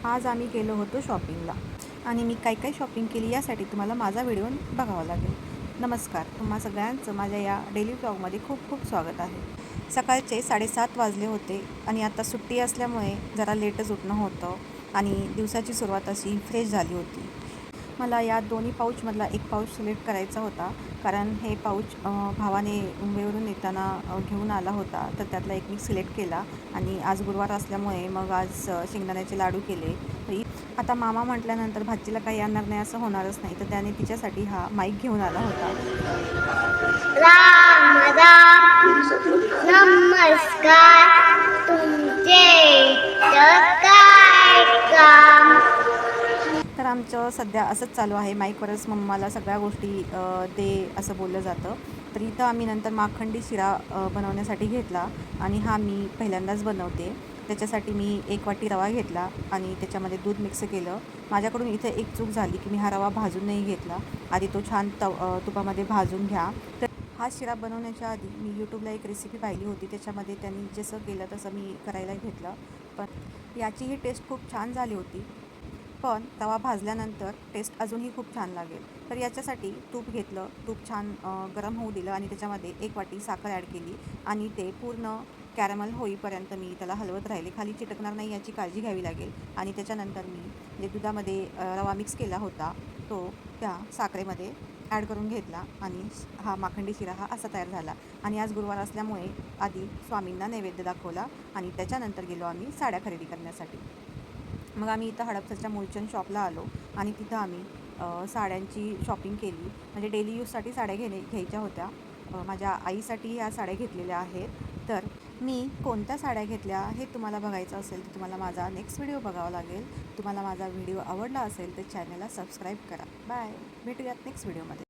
आज आम्ही गेलो होतो शॉपिंगला आणि मी काय शॉपिंग केली यासाठी तुम्हाला माझा व्हिडिओ बघावा लागेल. नमस्कार, तुम्हा सगळ्यांचं माझ्या या डेली ब्लॉगमध्ये खूप खूप स्वागत आहे. सकाळचे 7:30 वाजले होते आणि आता सुट्टी असल्यामुळे जरा लेटच उठणं होतं आणि दिवसाची सुरुवात अशी फ्रेश झाली होती. मला या दोन्ही पाऊचमधला एक पाऊच सिलेक्ट करायचा होता, कारण हे पाऊच भावाने मुंबईवरून येताना घेऊन आला होता. तर त्यातला एक मी सिलेक्ट केला आणि आज गुरुवार असल्यामुळे मग आज शेंगदाण्याचे लाडू केले. आता मामा म्हटल्यानंतर भाजीला काही आणणार नाही असं होणारच नाही, तर त्याने तिच्यासाठी हा माईक घेऊन आला होता. राम राम नमस्कार, तुमचे काय काम. तर आमचं सध्या असंच चालू आहे, माईकवरच मम्माला सगळ्या गोष्टी दे असं बोललं जातं. तर इथं आम्ही नंतर माखंडी शिरा बनवण्यासाठी घेतला आणि हा मी पहिल्यांदाच बनवते. त्याच्यासाठी मी 1 वाटी रवा घेतला आणि त्याच्यामध्ये दूध मिक्स केलं. माझ्याकडून इथे एक चूक झाली की मी हा रवा भाजून नाही घेतला. आधी तो छान तुपामध्ये भाजून घ्या. तर हा शिरा बनवण्याच्या आधी मी यूट्यूबला एक रेसिपी पाहिली होती, त्याच्यामध्ये त्यांनी जसं केलं तसं मी करायला घेतलं. पण याचीही टेस्ट खूप छान झाली होती, पण रवा भाजल्यानंतर टेस्ट अजूनही खूप छान लागेल. तर याच्यासाठी तूप घेतलं, तूप छान गरम होऊ दिलं आणि त्याच्यामध्ये 1 वाटी साखर ॲड केली आणि ते पूर्ण कॅरमल होईपर्यंत मी त्याला हलवत राहिले. खाली चिटकणार नाही याची काळजी घ्यावी लागेल. आणि त्याच्यानंतर मी जे दुधामध्ये रवा मिक्स केला होता तो त्या साखरेमध्ये ॲड करून घेतला आणि हा माखंडी शिरा हा असा तयार झाला. आणि आज गुरुवार असल्यामुळे आधी स्वामींना नैवेद्य दाखवला आणि त्याच्यानंतर गेलो आम्ही साड्या खरेदी करण्यासाठी. मग आम्ही इथं हडपसरच्या मूलचंद शॉपला आलो आणि तिथं आम्ही साड्यांची शॉपिंग केली. म्हणजे डेली यूजसाठी साड्या घ्यायच्या होत्या. माझ्या आईसाठी ह्या साड्या घेतलेल्या आहेत. तर मी कोणत्या साड्या घेतल्या हे तुम्हाला बघायचं असेल तर तुम्हाला माझा नेक्स्ट व्हिडिओ बघावा लागेल. तुम्हाला माझा व्हिडिओ आवडला असेल तर चॅनलला सबस्क्राईब करा. बाय, भेटूयात नेक्स्ट व्हिडिओमध्ये.